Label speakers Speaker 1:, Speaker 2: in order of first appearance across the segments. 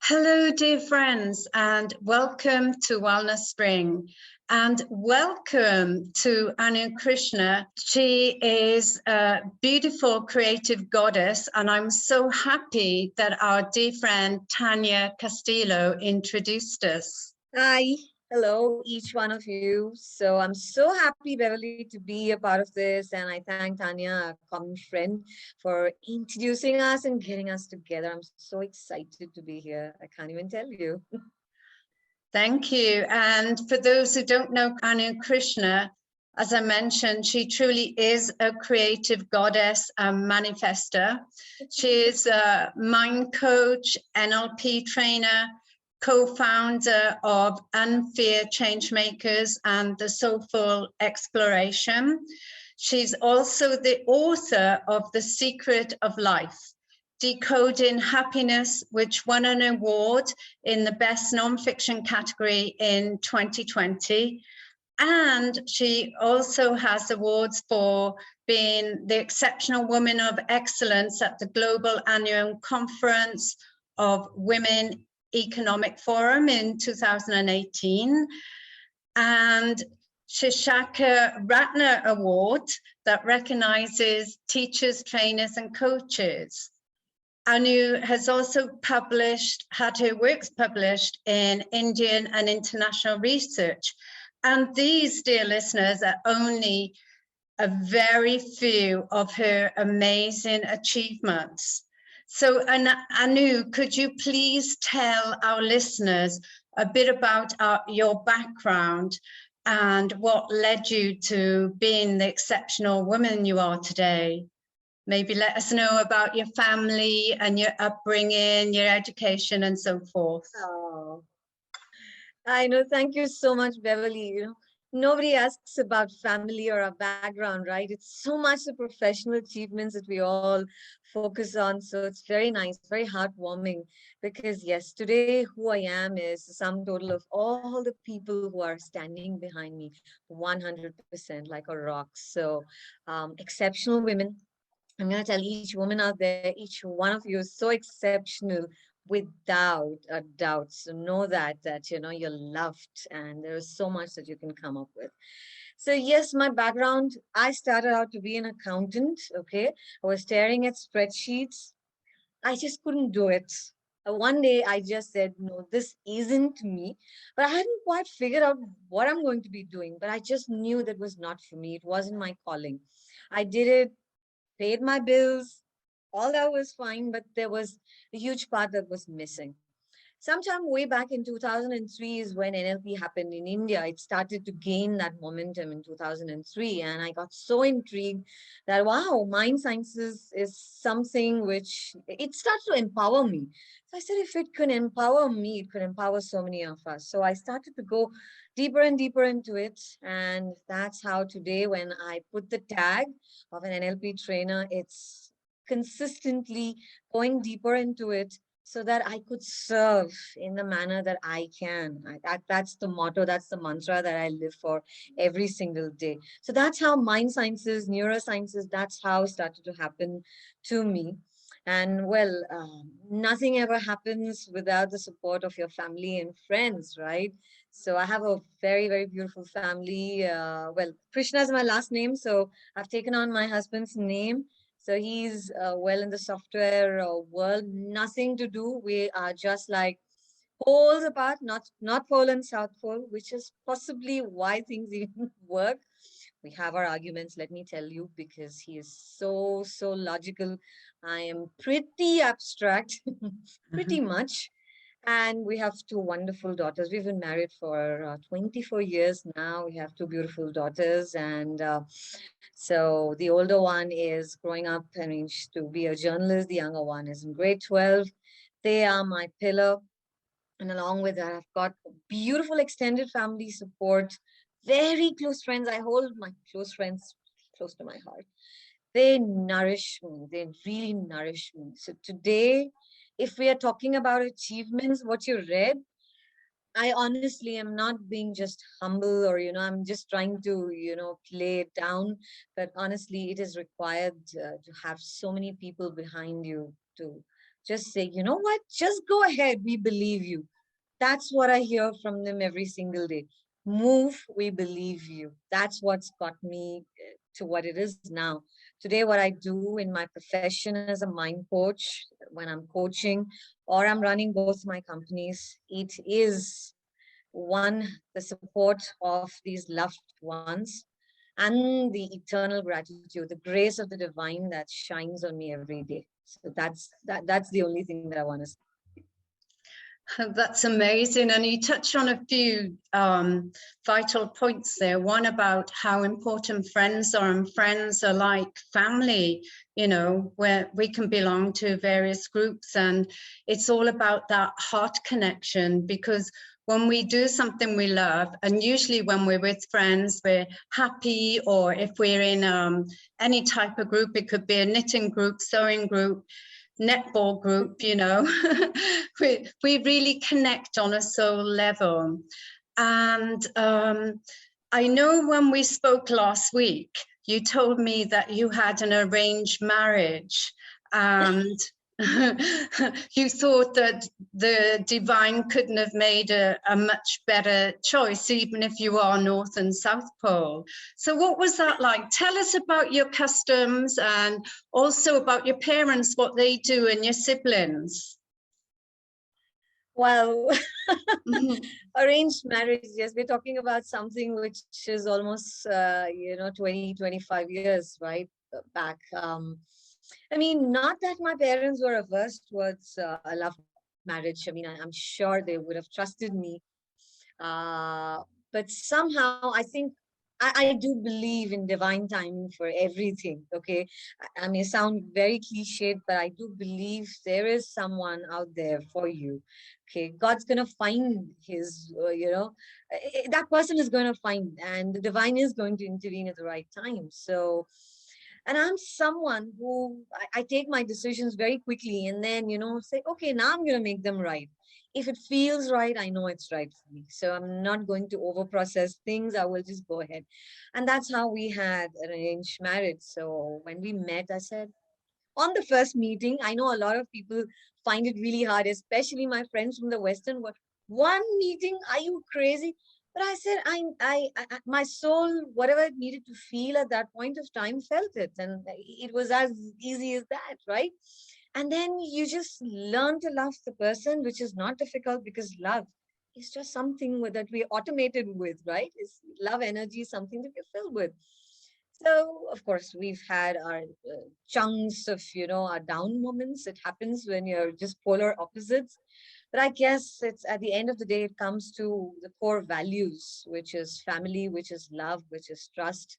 Speaker 1: Hello, dear friends, and welcome to Wellness Spring. And welcome to Krishna. She is a beautiful creative goddess, and I'm so happy that our dear friend Tanya Castillo introduced us.
Speaker 2: Hi, hello, each one of you. So I'm so happy, Beverly, to be a part of this. And I thank Tanya, a common friend, for introducing us and getting us together. I'm so excited to be here. I can't even tell you.
Speaker 1: Thank you. And for those who don't know Krishna, as I mentioned, she truly is a creative goddess and manifester. She is a mind coach, NLP trainer, co-founder of Unfear, Changemakers and the Soulful Exploration. She's also the author of The Secret of Life, Decoding Happiness, which won an award in the Best Nonfiction category in 2020. And she also has awards for being the Exceptional Woman of Excellence at the Global Annual Conference of Women Economic Forum in 2018. And Shishaka Ratner Award that recognizes teachers, trainers, and coaches. Anu has also had her works published in Indian and international research. And these, dear listeners, are only a very few of her amazing achievements. So, Anu, could you please tell our listeners a bit about your background and what led you to being the exceptional woman you are today? Maybe let us know about your family and your upbringing, your education, and so forth.
Speaker 2: Oh, I know. Thank you so much, Beverly. Nobody asks about family or our background, right? It's so much the professional achievements that we all focus on. So it's very nice, very heartwarming, because yes, today who I am is the sum total of all the people who are standing behind me 100% like a rock. So exceptional women. I'm going to tell each woman out there, each one of you is so exceptional without a doubt. So know that you're loved and there is so much that you can come up with. So yes, my background, I started out to be an accountant. Okay. I was staring at spreadsheets. I just couldn't do it. One day I just said, no, this isn't me. But I hadn't quite figured out what I'm going to be doing. But I just knew that was not for me. It wasn't my calling. I did it, paid my bills, all that was fine, but there was a huge part that was missing. Sometime way back in 2003 is when NLP happened in India. It started to gain that momentum in 2003. And I got so intrigued that, wow, mind sciences is something which it started to empower me. So I said, if it can empower me, it could empower so many of us. So I started to go deeper and deeper into it. And that's how today, when I put the tag of an NLP trainer, it's consistently going deeper into it so that I could serve in the manner that I can. That's the motto, that's the mantra that I live for every single day. So that's how mind sciences, neurosciences, that's how it started to happen to me. And well, nothing ever happens without the support of your family and friends, right? So I have a very, very beautiful family. Well, Krishna is my last name, so I've taken on my husband's name. So he's well in the software world, nothing to do. We are just like poles apart, not pole and south pole, which is possibly why things even work. We have our arguments, let me tell you, because he is so logical. I am pretty abstract, pretty much. And we have two wonderful daughters. We've been married for 24 years now. We have two beautiful daughters. And so the older one is growing up, I mean, to be a journalist. The younger one is in grade 12. They are my pillar. And along with that, I've got beautiful extended family support, very close friends. I hold my close friends close to my heart. They nourish me. They really nourish me. So today, if we are talking about achievements, what you read, I honestly am not being just humble or, I'm just trying to, play it down. But honestly, it is required to have so many people behind you to just say, you know what, just go ahead, we believe you. That's what I hear from them every single day. Move, we believe you. That's what's got me to what it is now. Today, what I do in my profession as a mind coach, when I'm coaching or I'm running both my companies, it is one, the support of these loved ones, and the eternal gratitude, the grace of the divine that shines on me every day. So that's the only thing that I want to say.
Speaker 1: That's amazing. And you touched on a few vital points there. One about how important friends are, and friends are like family, you know, where we can belong to various groups. And it's all about that heart connection, because when we do something we love, and usually when we're with friends, we're happy, or if we're in any type of group, it could be a knitting group, sewing group, netball group, you know, we really connect on a soul level. And I know when we spoke last week, you told me that you had an arranged marriage, and you thought that the divine couldn't have made a much better choice, even if you are North and South Pole. So what was that like? Tell us about your customs, and also about your parents, what they do, and your siblings.
Speaker 2: Well, arranged marriage, yes, we're talking about something which is almost, 20, 25 years, right, back. I mean, not that my parents were averse towards a love marriage. I mean, I'm sure they would have trusted me. But somehow I think I do believe in divine timing for everything. Okay. I may sound very cliched, but I do believe there is someone out there for you. Okay. God's going to find his, that person is going to find, and the divine is going to intervene at the right time. So, and I'm someone who I take my decisions very quickly, and then, say, okay, now I'm going to make them right. If it feels right, I know it's right for me. So I'm not going to over process things. I will just go ahead. And that's how we had arranged marriage. So when we met, I said, on the first meeting, I know a lot of people find it really hard, especially my friends from the Western world. One meeting, are you crazy? But I said, I my soul, whatever it needed to feel at that point of time, felt it. And it was as easy as that, right? And then you just learn to love the person, which is not difficult, because love is just something that we automated with, right? It's love energy, something that we're filled with. So, of course, we've had our chunks of, our down moments. It happens when you're just polar opposites. But I guess it's at the end of the day, it comes to the core values, which is family, which is love, which is trust,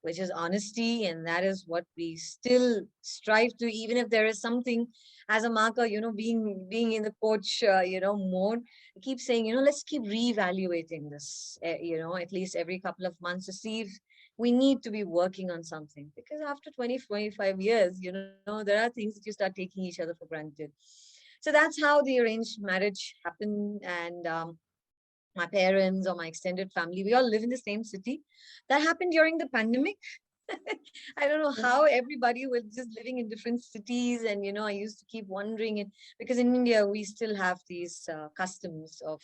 Speaker 2: which is honesty. And that is what we still strive to, even if there is something as a marker, being in the coach, mode. I keep saying, let's keep reevaluating this, at least every couple of months, to see if we need to be working on something. Because after 20, 25 years, there are things that you start taking each other for granted. So that's how the arranged marriage happened. And my parents or my extended family, we all live in the same city. That happened during the pandemic. I don't know how everybody was just living in different cities. And, I used to keep wondering it, because in India, we still have these customs of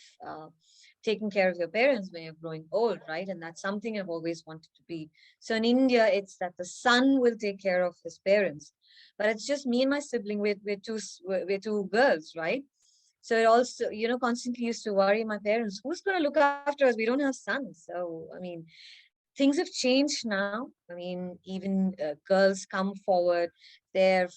Speaker 2: taking care of your parents when you're growing old, right? And that's something I've always wanted to be. So in India, it's that the son will take care of his parents. But it's just me and my sibling. We're two girls, right? So it also, constantly used to worry my parents, who's going to look after us? We don't have sons. So, I mean, things have changed now. I mean, even girls come forward, their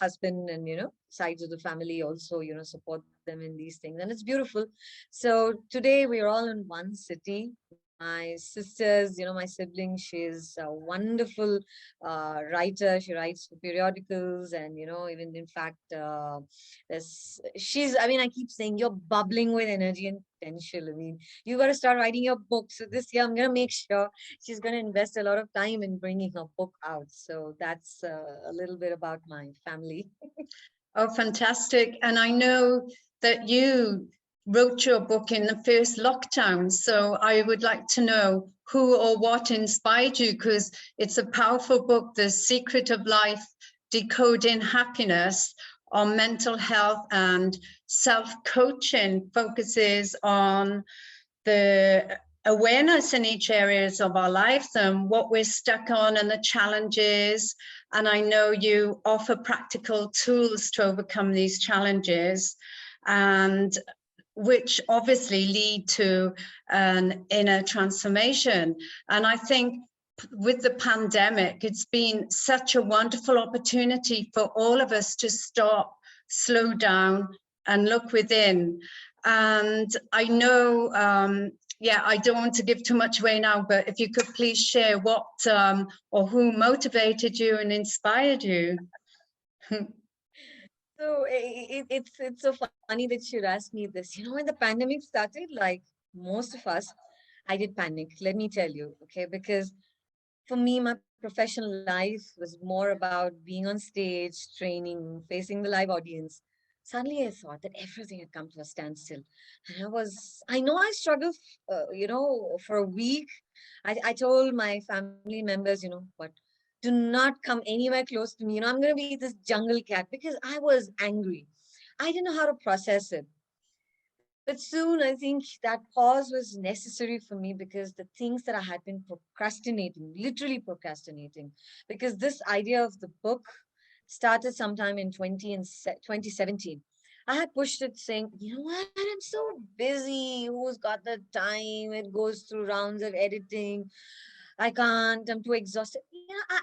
Speaker 2: husband and, sides of the family also, support them in these things. And it's beautiful. So today we're all in one city. My sisters, my sibling, she's a wonderful writer. She writes for periodicals, and even in fact, I keep saying, you're bubbling with energy and potential. I mean, you got to start writing your book. So this year, I'm going to make sure she's going to invest a lot of time in bringing her book out. So that's a little bit about my family.
Speaker 1: Oh, fantastic. And I know that you wrote your book in the first lockdown. So I would like to know who or what inspired you, because it's a powerful book, The Secret of Life, Decoding Happiness. on mental health, and self-coaching focuses on the awareness in each areas of our lives and what we're stuck on and the challenges. And I know you offer practical tools to overcome these challenges, and which obviously lead to an inner transformation. And I think with the pandemic, it's been such a wonderful opportunity for all of us to stop, slow down, and look within. And I know, yeah, I don't want to give too much away now, but if you could please share what or who motivated you and inspired you.
Speaker 2: So it's so funny that you'd ask me this. When the pandemic started, like most of us, I did panic. Let me tell you, okay? Because for me, my professional life was more about being on stage, training, facing the live audience. Suddenly, I thought that everything had come to a standstill. And I know I struggled, for a week. I told my family members, what? Do not come anywhere close to me. I'm going to be this jungle cat because I was angry. I didn't know how to process it. But soon I think that pause was necessary for me because the things that I had been procrastinating, literally procrastinating, because this idea of the book started sometime in 2017. I had pushed it saying, you know what, I'm so busy. Who's got the time? It goes through rounds of editing. I can't, I'm too exhausted.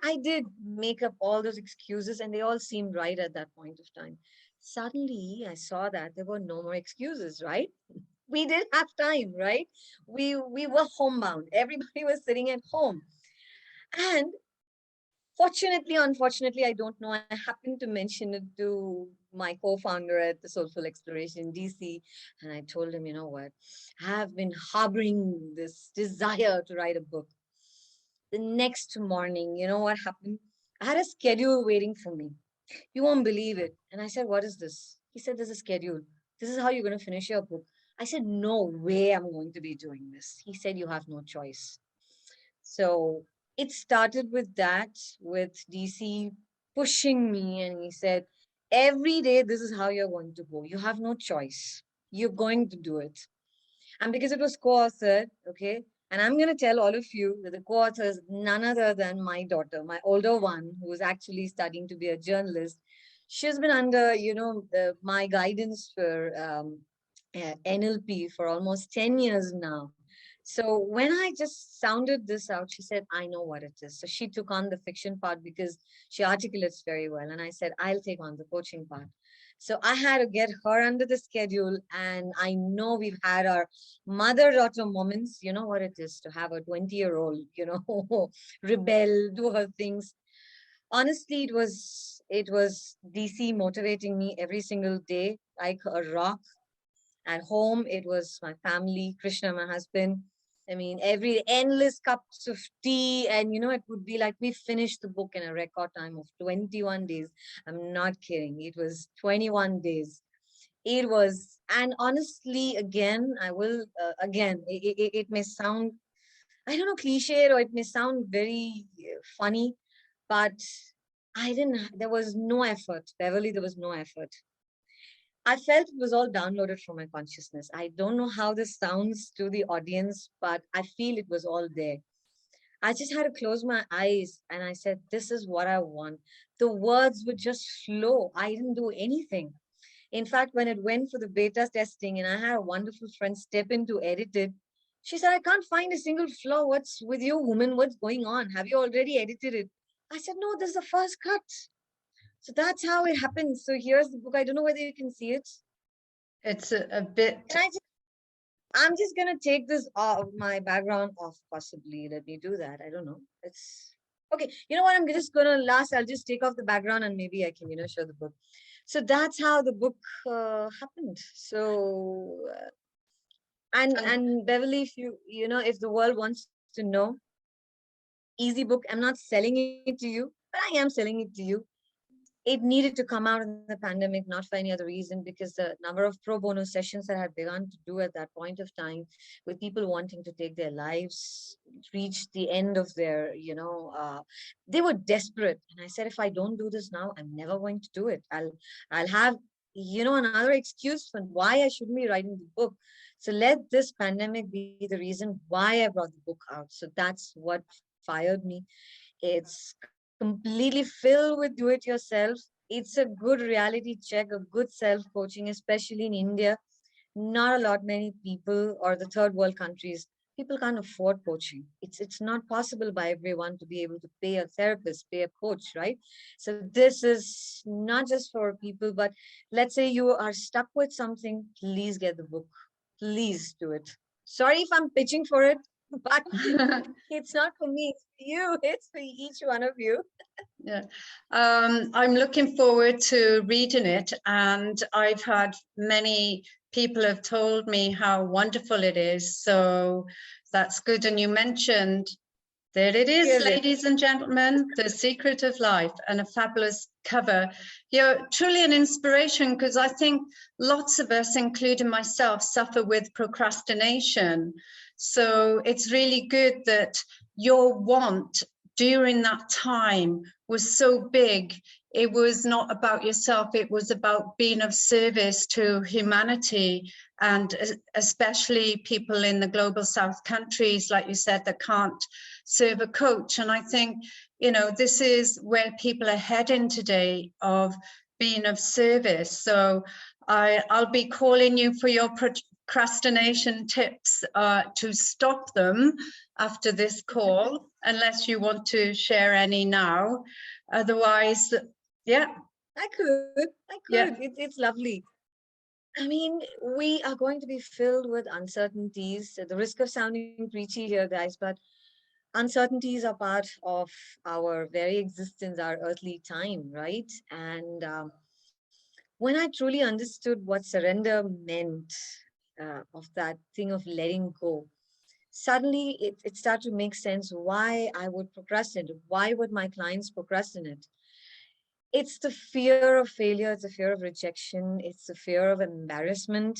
Speaker 2: I did make up all those excuses and they all seemed right at that point of time. Suddenly, I saw that there were no more excuses, right? We did have time, right? We were homebound. Everybody was sitting at home. And fortunately, unfortunately, I don't know. I happened to mention it to my co-founder at the Soulful Exploration, DC. And I told him, you know what? I have been harboring this desire to write a book. The next morning, you know what happened? I had a schedule waiting for me. You won't believe it. And I said, what is this? He said, there's a schedule. This is how you're going to finish your book. I said, no way I'm going to be doing this. He said, you have no choice. So it started with that, with DC pushing me. And he said, every day, this is how you're going to go. You have no choice. You're going to do it. And because it was co-authored, okay, and I'm going to tell all of you that the co-author is none other than my daughter, my older one, who is actually studying to be a journalist. She's been under, my guidance for NLP for almost 10 years now. So when I just sounded this out, she said, I know what it is. So she took on the fiction part because she articulates very well. And I said, I'll take on the coaching part. So I had to get her under the schedule. And I know we've had our mother-daughter moments. You know what it is to have a 20-year-old, rebel, do her things. Honestly, it was DC motivating me every single day, like a rock. At home, it was my family, Krishna, my husband. I mean, every endless cups of tea. And, it would be like we finished the book in a record time of 21 days. I'm not kidding. It was 21 days. It was, and honestly, again, I will, it may sound, I don't know, cliche, or it may sound very funny, but there was no effort. Beverly, there was no effort. I felt it was all downloaded from my consciousness. I don't know how this sounds to the audience, but I feel it was all there. I just had to close my eyes and I said, this is what I want. The words would just flow. I didn't do anything. In fact, when it went for the beta testing and I had a wonderful friend step in to edit it, she said, I can't find a single flaw. What's with you, woman? What's going on? Have you already edited it? I said, no, this is the first cut. So that's how it happened. So here's the book. I don't know whether you can see it.
Speaker 1: It's a bit.
Speaker 2: And I'm just going to take this my background off, possibly. Let me do that. I don't know. It's okay. You know what? I'm just going to I'll just take off the background and maybe I can, show the book. So that's how the book happened. So, and Beverly, if if the world wants to know, easy book. I'm not selling it to you, but I am selling it to you. it needed to come out in the pandemic, not for any other reason, because the number of pro bono sessions that I had begun to do at that point of time, with people wanting to take their lives, reach the end of their, they were desperate. And I said, if I don't do this now, I'm never going to do it. I'll have, another excuse for why I shouldn't be writing the book. So let this pandemic be the reason why I brought the book out. So that's what fired me. It's completely filled with do-it-yourself. It's a good reality check, a good self-coaching, especially in India. Not a lot many people, or the third world countries, people can't afford coaching. It's not possible by everyone to be able to pay a therapist, pay a coach, right? So this is not just for people, but let's say you are stuck with something, please get the book. Please do it. Sorry if I'm pitching for it, but it's not for me, it's for you. It's for each one of you.
Speaker 1: Yeah, I'm looking forward to reading it, and I've had many people have told me how wonderful it is, so that's good. And you mentioned, there it is,
Speaker 2: Here's it.
Speaker 1: ladies and gentlemen, The Secret of Life, and a fabulous cover. You're truly an inspiration, because I think lots of us, including myself, suffer with procrastination. So it's really good that your want during that time was so big. It was not about yourself, it was about being of service to humanity, and especially people in the global south countries, like you said, that can't serve a coach. And I think, this is where people are heading today, of being of service. So I'll be calling you for your procrastination tips to stop them after this call, unless you want to share any now. Otherwise, yeah.
Speaker 2: I could.
Speaker 1: Yeah.
Speaker 2: It's lovely. I mean, we are going to be filled with uncertainties, at the risk of sounding preachy here, guys, but uncertainties are part of our very existence, our earthly time, right? And when I truly understood what surrender meant, of that thing of letting go, suddenly it started to make sense why I would procrastinate. Why would my clients procrastinate? It's the fear of failure, it's the fear of rejection, it's the fear of embarrassment.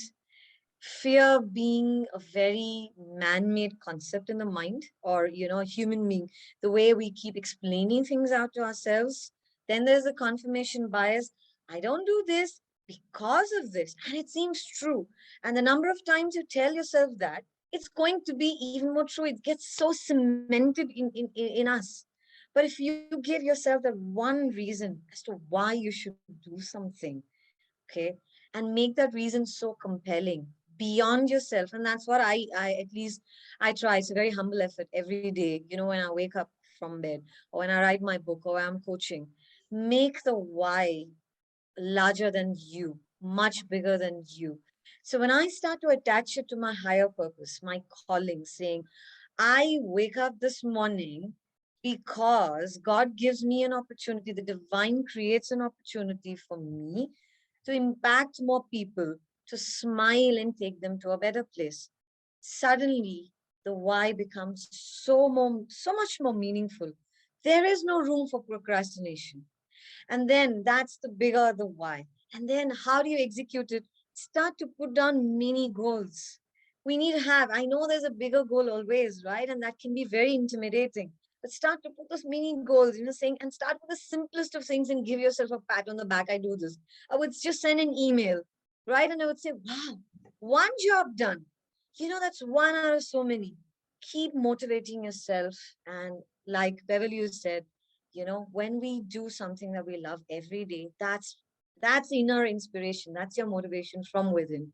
Speaker 2: Fear being a very man-made concept in the mind, or a human being, the way we keep explaining things out to ourselves. Then there's the confirmation bias. I don't do this because of this, and it seems true. And the number of times you tell yourself that, it's going to be even more true. It gets so cemented in us. But if you give yourself that one reason as to why you should do something, okay, and make that reason so compelling beyond yourself. And that's what I at least I try. It's a very humble effort every day, when I wake up from bed, or when I write my book, or when I'm coaching. Make the why larger than you, much bigger than you. So when I start to attach it to my higher purpose, my calling, saying, I wake up this morning because God gives me an opportunity, the divine creates an opportunity for me to impact more people, to smile and take them to a better place. Suddenly, the why becomes so much more meaningful. There is no room for procrastination. And then that's the bigger the why. And then how do you execute it? Start to put down mini goals. We need to have, I know there's a bigger goal always, right? And that can be very intimidating. But start to put those mini goals, saying, and start with the simplest of things and give yourself a pat on the back. I do this. I would just send an email, right? And I would say, wow, one job done. That's one out of so many. Keep motivating yourself. And like Beverly said, when we do something that we love every day, that's inner inspiration. That's your motivation from within.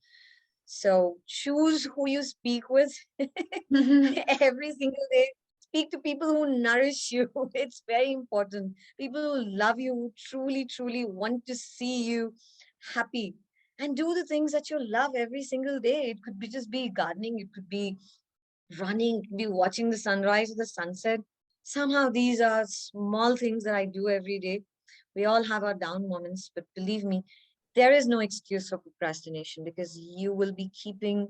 Speaker 2: So choose who you speak with every single day. Speak to people who nourish you. It's very important. People who love you, who truly, truly want to see you happy. And do the things that you love every single day. It could be just be gardening. It could be running, be watching the sunrise or the sunset. Somehow these are small things that I do every day. We all have our down moments, but believe me, there is no excuse for procrastination, because you will be keeping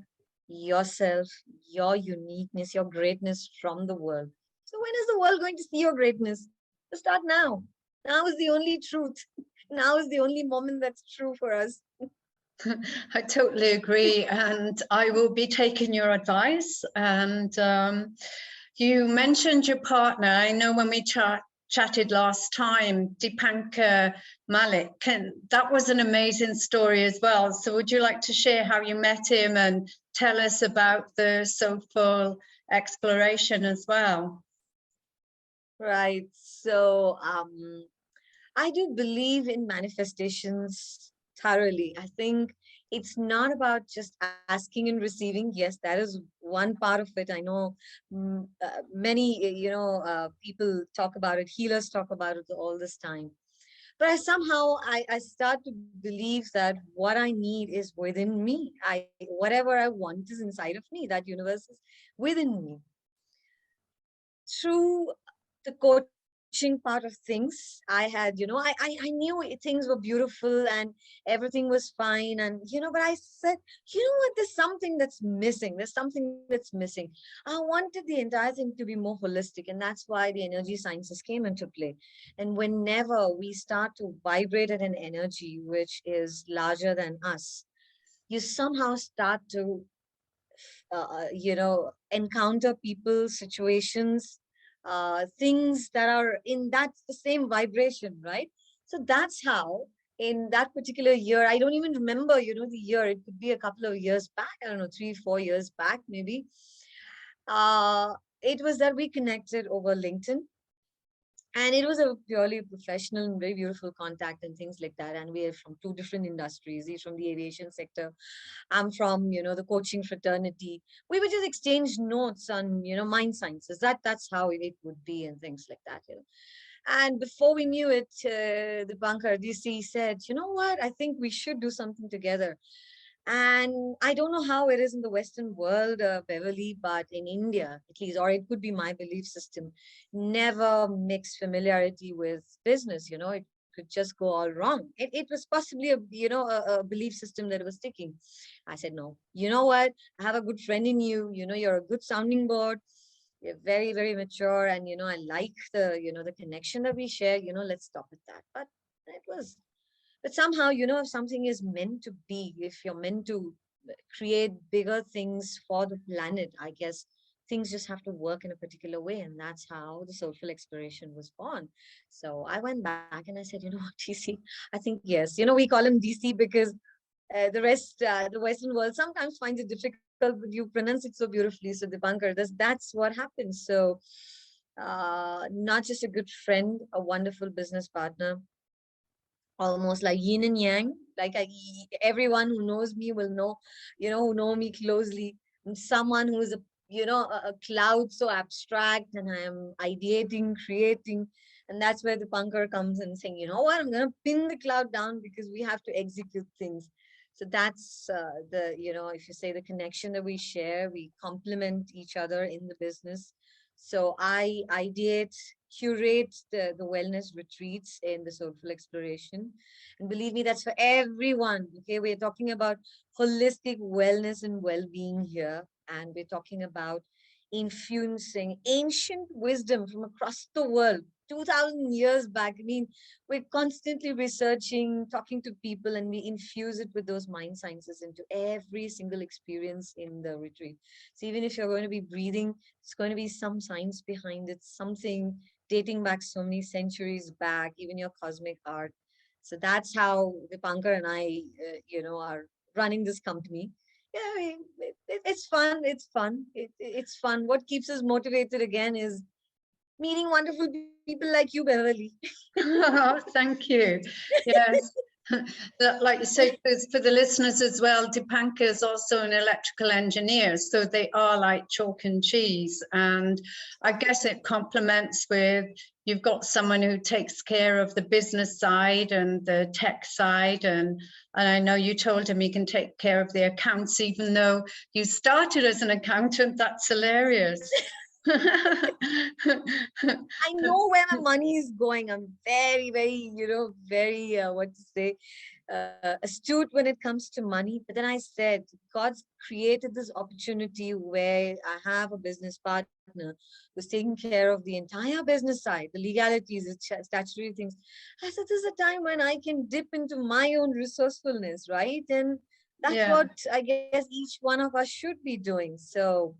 Speaker 2: yourself, your uniqueness, your greatness from the world. So when is the world going to see your greatness? To start now. Now is the only truth. Now is the only moment that's true for us.
Speaker 1: I totally agree, and I will be taking your advice. And you mentioned your partner. I know when we chatted last time, Dipankar Malik, and that was an amazing story as well. So would you like to share how you met him and tell us about the Soulful Exploration as well?
Speaker 2: Right. So I do believe in manifestations thoroughly. I think it's not about just asking and receiving. Yes, that is one part of it. I know many, people talk about it, healers talk about it all this time. But I start to believe that what I need is within me. Whatever I want is inside of me. That universe is within me. Through the coaching part of things, I had, I knew things were beautiful and everything was fine. And, but I said, what, there's something that's missing. There's something that's missing. I wanted the entire thing to be more holistic. And that's why the energy sciences came into play. And whenever we start to vibrate at an energy which is larger than us, you somehow start to encounter people, situations, things that are in that the same vibration, right? So that's how in that particular year, I don't even remember, the year, it could be a couple of years back, I don't know, 3, 4 years back, maybe. Uh, it was that we connected over LinkedIn. And it was a purely professional and very beautiful contact and things like that. And we are from 2 different industries. He's from the aviation sector. I'm from, the coaching fraternity. We would just exchange notes on, mind sciences. That's how it would be and things like that. And before we knew it, the banker DC said, you know what, I think we should do something together. And I don't know how it is in the Western world, Beverly, but in India, at least, or it could be my belief system, never mix familiarity with business. It could just go all wrong. It was possibly a belief system that was sticking. I said, no, you know what? I have a good friend in you. You're a good sounding board. You're very, very mature. And, I like the connection that we share. Let's stop at that. But it was but somehow, if something is meant to be, if you're meant to create bigger things for the planet, I guess things just have to work in a particular way. And that's how the Soulful Exploration was born. So I went back and I said, what, DC, I think yes. We call him DC because the Western world sometimes finds it difficult, but you pronounce it so beautifully. So the bunker, that's what happens. So not just a good friend, a wonderful business partner, almost like yin and yang. Like everyone who knows me will know, who know me closely. I'm someone who is a cloud so abstract, and I am ideating, creating. And that's where the punker comes and saying, you know what, I'm going to pin the cloud down because we have to execute things. So that's if you say the connection that we share, we complement each other in the business. So I ideate, curate the wellness retreats in the Soulful Exploration. And believe me, that's for everyone. Okay, we're talking about holistic wellness and well-being here. And we're talking about infusing ancient wisdom from across the world, 2000 years back. I mean, we're constantly researching, talking to people, and we infuse it with those mind sciences into every single experience in the retreat. So even if you're going to be breathing, it's going to be some science behind it, something dating back so many centuries back, even your cosmic art. So that's how Dipankar and I, are running this company. Yeah, it's fun. It's fun. It's fun. What keeps us motivated again is meeting wonderful people like you, Beverly.
Speaker 1: Oh, thank you. Yes. Like you say, for the listeners as well, Dipankar is also an electrical engineer, so they are like chalk and cheese. And I guess it complements with, you've got someone who takes care of the business side and the tech side. And I know you told him he can take care of the accounts, even though you started as an accountant. That's hilarious.
Speaker 2: I know where my money is going. I'm very, very, very, what to say, astute when it comes to money. But then I said, God's created this opportunity where I have a business partner who's taking care of the entire business side, the legalities, the statutory things. I said, this is a time when I can dip into my own resourcefulness, right? And that's
Speaker 1: Yeah.
Speaker 2: what I guess each one of us should be doing. So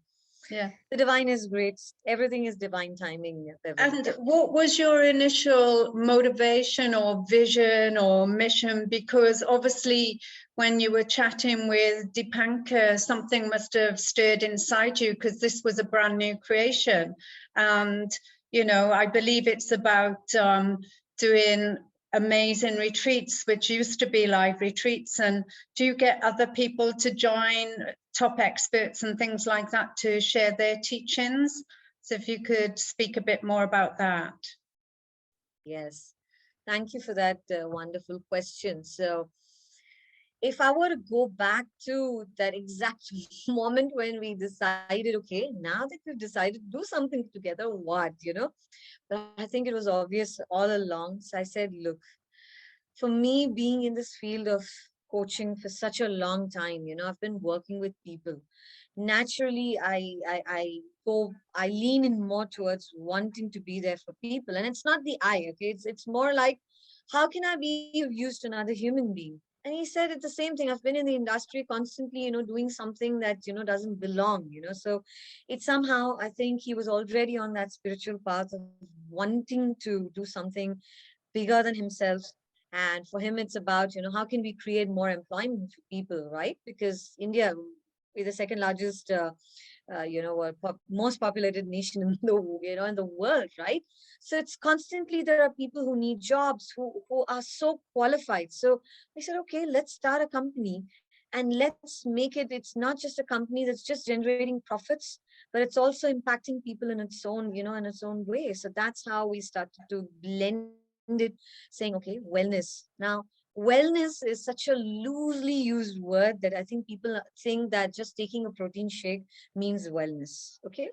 Speaker 1: Yeah.
Speaker 2: the divine is great. Everything is divine timing, Beverly.
Speaker 1: And what was your initial motivation or vision or mission? Because obviously, when you were chatting with Dipankar, something must have stirred inside you, because this was a brand new creation. And, you know, I believe it's about doing amazing retreats, which used to be live retreats. And do you get other people to join, top experts and things like that, to share their teachings? So if you could speak a bit more about that.
Speaker 2: Yes, thank you for that wonderful question. So if I were to go back to that exact moment when we decided, okay, now that we've decided to do something together, what, But I think it was obvious all along. So I said, look, for me, being in this field of coaching for such a long time, I've been working with people. Naturally, I lean in more towards wanting to be there for people. And it's not the I, okay? It's more like, how can I be of use to another human being? And he said it's the same thing. I've been in the industry constantly, doing something that, doesn't belong, So it's somehow, I think he was already on that spiritual path of wanting to do something bigger than himself. And for him, it's about, how can we create more employment for people, right? Because India, we're the second largest, most populated nation in in the world, right? So it's constantly there are people who need jobs, who are so qualified. So I said, okay, let's start a company and let's make it. It's not just a company that's just generating profits, but it's also impacting people in its own, in its own way. So that's how we started to blend it, saying, okay, wellness. Now, wellness is such a loosely used word that I think people think that just taking a protein shake means wellness. Okay,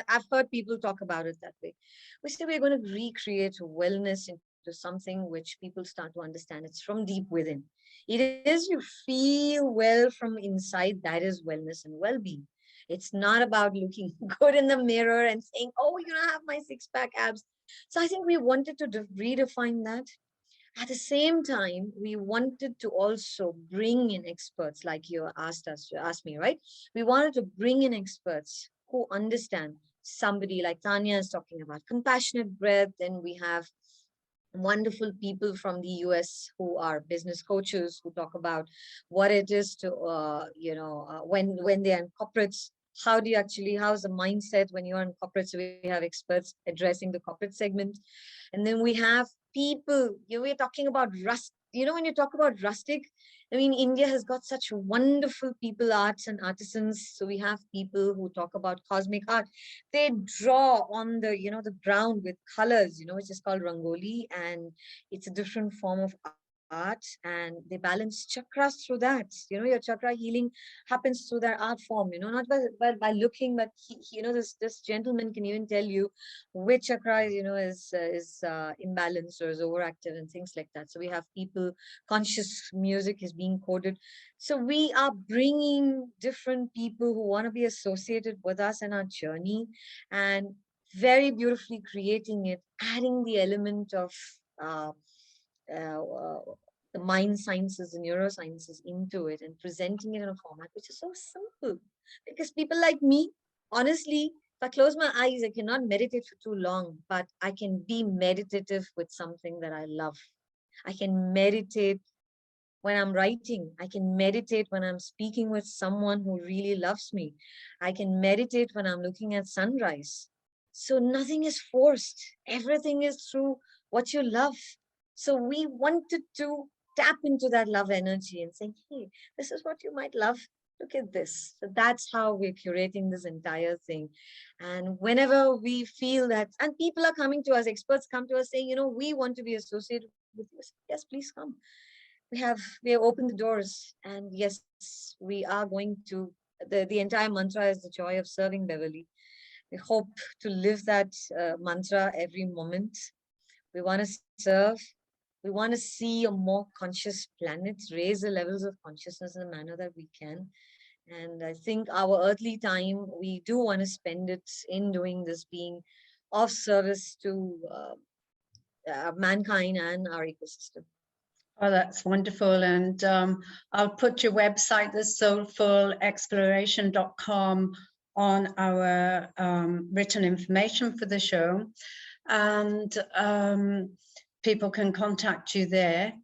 Speaker 2: I've heard people talk about it that way. We say we're going to recreate wellness into something which people start to understand. It's from deep within. It is you feel well from inside. That is wellness and well-being. It's not about looking good in the mirror and saying, oh, I have my six-pack abs. So I think we wanted to redefine that. At the same time, we wanted to also bring in experts, like you asked me, right? We wanted to bring in experts who understand. Somebody like Tanya is talking about compassionate breath. Then we have wonderful people from the US who are business coaches who talk about what it is to, when they're in corporates, how's the mindset when you're in corporate? So we have experts addressing the corporate segment. And then we have people, we're talking about when you talk about rustic, I mean, India has got such wonderful people, arts and artisans. So we have people who talk about cosmic art. They draw on the, the ground with colors, which is called Rangoli. And it's a different form of art, and they balance chakras through that. Your chakra healing happens through their art form, not by looking, but this gentleman can even tell you which chakra is imbalanced or is overactive and things like that. So we have people, conscious music is being coded. So we are bringing different people who want to be associated with us in our journey, and very beautifully creating it, adding the element of the mind sciences and neurosciences into it, and presenting it in a format which is so simple. Because people like me, honestly, if I close my eyes, I cannot meditate for too long, but I can be meditative with something that I love. I can meditate when I'm writing. I can meditate when I'm speaking with someone who really loves me. I can meditate when I'm looking at sunrise. So nothing is forced. Everything is through what you love. So we wanted to tap into that love energy and say, hey, this is what you might love. Look at this. So that's how we're curating this entire thing. And whenever we feel that, and people are coming to us, experts come to us saying, we want to be associated with you. Yes, please come. We have opened the doors, and yes, we are going to, the entire mantra is the joy of serving, Beverly. We hope to live that mantra every moment. We want to serve. We want to see a more conscious planet, raise the levels of consciousness in the manner that we can. And I think our earthly time, we do want to spend it in doing this, being of service to mankind and our ecosystem.
Speaker 1: Oh, that's wonderful. And I'll put your website, the soulfulexploration.com, on our written information for the show. And people can contact you there.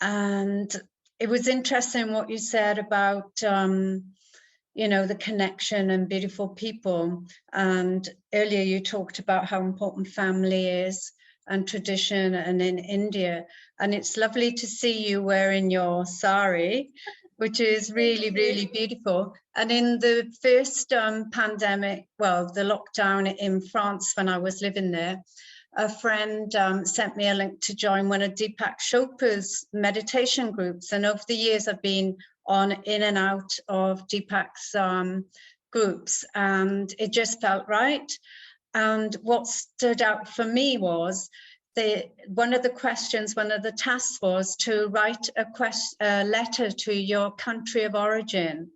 Speaker 1: And it was interesting what you said about, you know, the connection and beautiful people. And earlier you talked about how important family is and tradition, and in India. And it's lovely to see you wearing your sari, which is really, really beautiful. And in the first pandemic, well, the lockdown in France when I was living there, a friend sent me a link to join one of Deepak Chopra's meditation groups. And over the years, I've been in and out of Deepak's groups, and it just felt right. And what stood out for me was one of the tasks was to write a letter to your country of origin.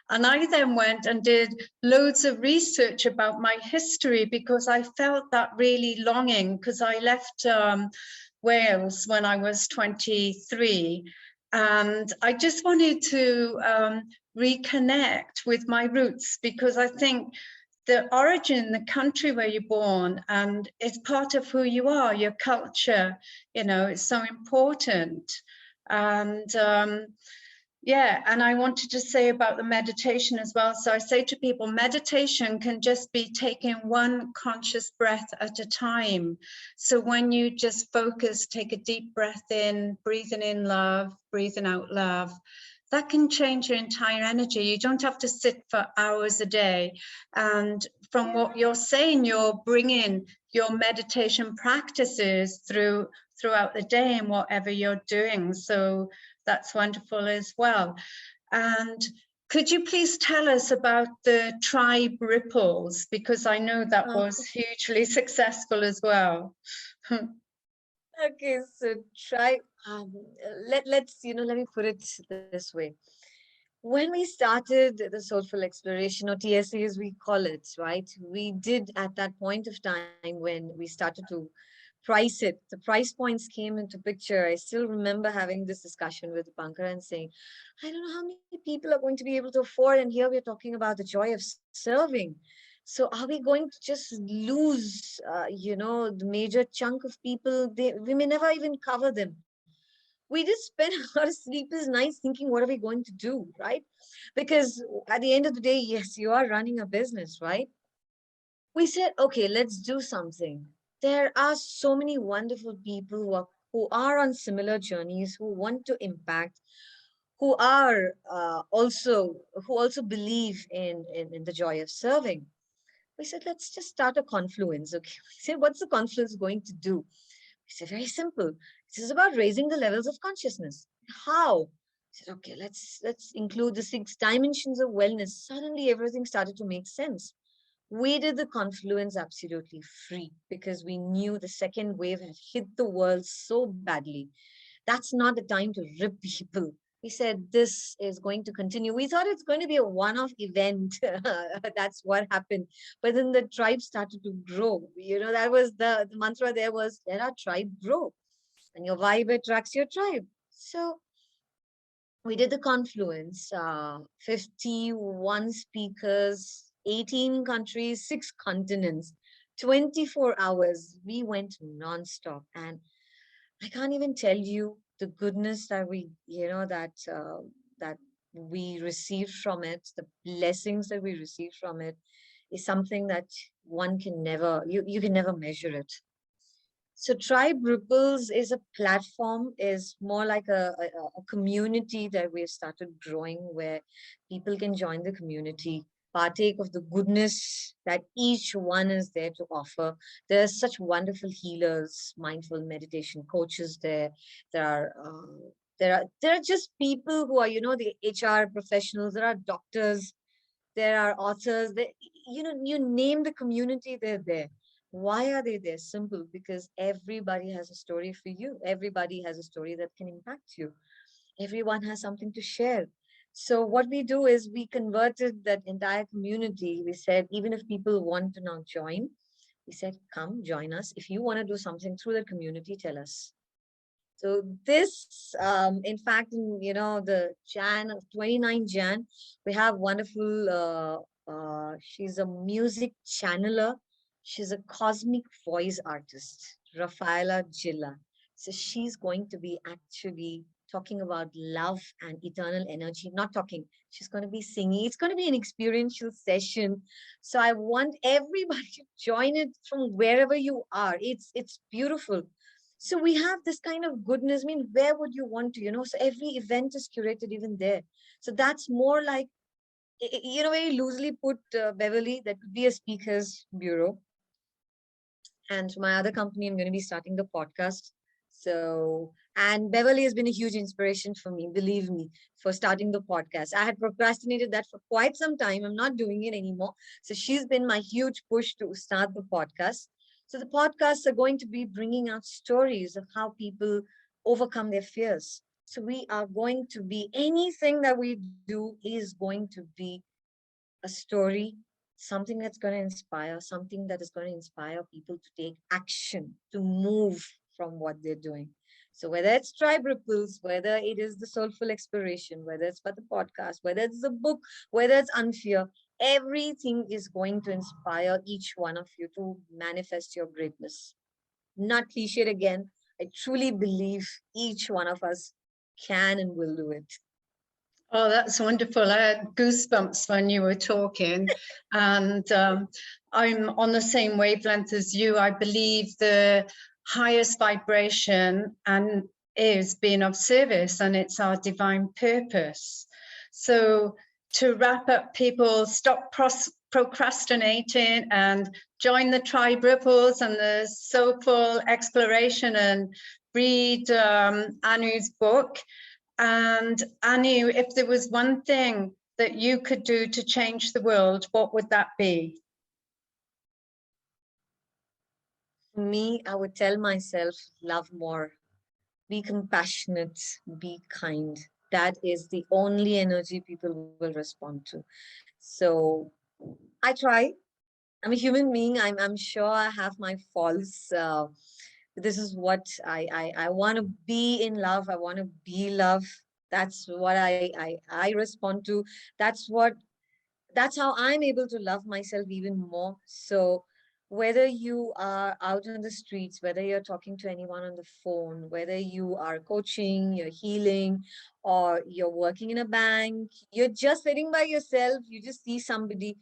Speaker 1: And I then went and did loads of research about my history, because I felt that really longing, because I left Wales when I was 23. And I just wanted to reconnect with my roots, because I think the origin, the country where you're born, and it's part of who you are, your culture, you know, it's so important. And yeah, and I wanted to say about the meditation as well. So I say to people, meditation can just be taking one conscious breath at a time. So when you just focus, take a deep breath in, breathing in love, breathing out love, that can change your entire energy. You don't have to sit for hours a day. And from what you're saying, you're bringing your meditation practices throughout the day and whatever you're doing. So that's wonderful as well. And could you please tell us about the tribe ripples? Because I know that was hugely successful as well.
Speaker 2: Okay, so let's, let me put it this way. When we started the Soulful Exploration, or TSA as we call it, right? We did at that point of time when we started to price it, the price points came into picture. I still remember having this discussion with Pankaj and saying, I don't know how many people are going to be able to afford, and here we're talking about the joy of serving. So are we going to just lose, the major chunk of people? We may never even cover them. We just spend a lot of sleepless nights thinking, what are we going to do, right? Because at the end of the day, yes, you are running a business, right? We said, okay, let's do something. There are so many wonderful people who are on similar journeys, who want to impact, who are also believe in the joy of serving. We said, let's just start a confluence. Okay. We said, what's the confluence going to do? We said, very simple. This is about raising the levels of consciousness. How? We said, okay, let's include the 6 dimensions of wellness. Suddenly everything started to make sense. We did the confluence absolutely free, because we knew the second wave had hit the world so badly. That's not the time to rip people. We said, this is going to continue. We thought it's going to be a one-off event. That's what happened. But then the tribe started to grow. That was the mantra there was, let our tribe grow. And your vibe attracts your tribe. So we did the confluence, 51 speakers, 18 countries, 6 continents, 24 hours. We went nonstop. And I can't even tell you the goodness that that we received from it, the blessings that we received from it, is something that one can never, you can never measure it. So Tribe Ripples is a platform, is more like a community that we've started growing, where people can join the community, partake of the goodness that each one is there to offer. There are such wonderful healers, mindful meditation coaches there. There are just people who are, the HR professionals. There are doctors. There are authors. You name the community, they're there. Why are they there? Simple, because everybody has a story for you. Everybody has a story that can impact you. Everyone has something to share. So what we do is we converted that entire community. We said, even if people want to now join, we said, come join us. If you want to do something through the community, tell us. So this, in fact, in, the 29 Jan, we have wonderful, she's a music channeler. She's a cosmic voice artist, Rafaela Gilla. So she's going to be actually talking about love and eternal energy. Not talking, she's going to be singing. It's going to be an experiential session. So I want everybody to join it from wherever you are. It's beautiful. So we have this kind of goodness. I mean, where would you want to, so every event is curated even there. So that's more like, very loosely put, Beverly, that could be a speaker's bureau. And my other company, I'm going to be starting the podcast. So, and Beverly has been a huge inspiration for me, believe me, for starting the podcast. I had procrastinated that for quite some time. I'm not doing it anymore. So she's been my huge push to start the podcast. So the podcasts are going to be bringing out stories of how people overcome their fears. So we are going to be, anything that we do is going to be a story, something that's going to inspire, something that is going to inspire people to take action, to move from what they're doing. So whether it's Tribe Ripples, whether it is the Soulful Exploration, whether it's for the podcast, whether it's the book, whether it's Unfear, everything is going to inspire each one of you to manifest your greatness. Not cliched again. I truly believe each one of us can and will do it.
Speaker 1: Oh, that's wonderful. I had goosebumps when you were talking, and I'm on the same wavelength as you. I believe the highest vibration and is being of service, and it's our divine purpose. So to wrap up, people, stop procrastinating and join the Tribe Ripples and the Soulful Exploration and read Anu's book. And Anu, if there was one thing that you could do to change the world, what would that be?
Speaker 2: For me, I would tell myself, love more, be compassionate, be kind. That is the only energy people will respond to. So I try. I'm a human being. I'm sure I have my faults. This is what I want to be in love. I want to be love. That's what I respond to. That's how I'm able to love myself even more. So whether you are out on the streets, whether you're talking to anyone on the phone, whether you are coaching, you're healing, or you're working in a bank, you're just sitting by yourself, you just see somebody,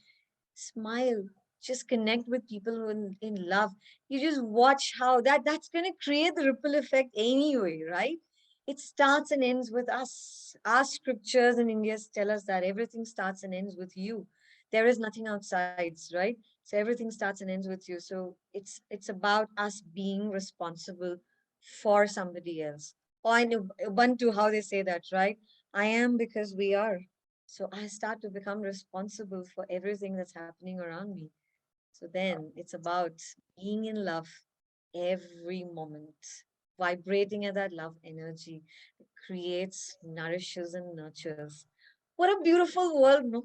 Speaker 2: smile, just connect with people in love. You just watch how that's going to create the ripple effect anyway, right? It starts and ends with us. Our scriptures in India tell us that everything starts and ends with you. There is nothing outside, right? So everything starts and ends with you. So it's about us being responsible for somebody else. Oh, I know Ubuntu, how they say that, right? I am because we are. So I start to become responsible for everything that's happening around me. So then it's about being in love every moment, vibrating at that love energy. It creates, nourishes, and nurtures. What a beautiful world, no?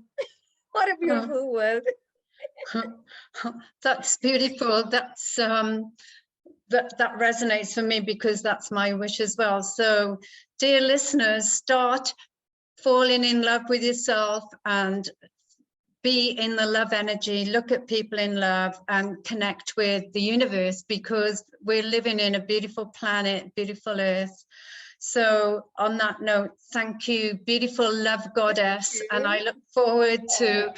Speaker 2: What a beautiful world.
Speaker 1: That's beautiful. That's that resonates for me because that's my wish as well. So, dear listeners, start falling in love with yourself and be in the love energy, look at people in love and connect with the universe, because we're living in a beautiful planet, beautiful earth. So on that note, thank you, beautiful love goddess, and I look forward to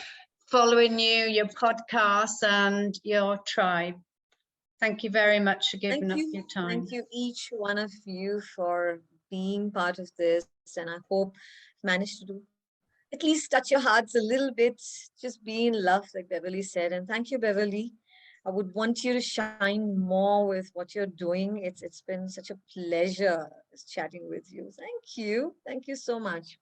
Speaker 1: following you, your podcast and your tribe. Thank you very much for giving up your time.
Speaker 2: Thank you, each one of you, for being part of this. And I hope I've managed to do at least touch your hearts a little bit. Just be in love, like Beverly said. And thank you, Beverly. I would want you to shine more with what you're doing. It's been such a pleasure chatting with you. Thank you. Thank you so much.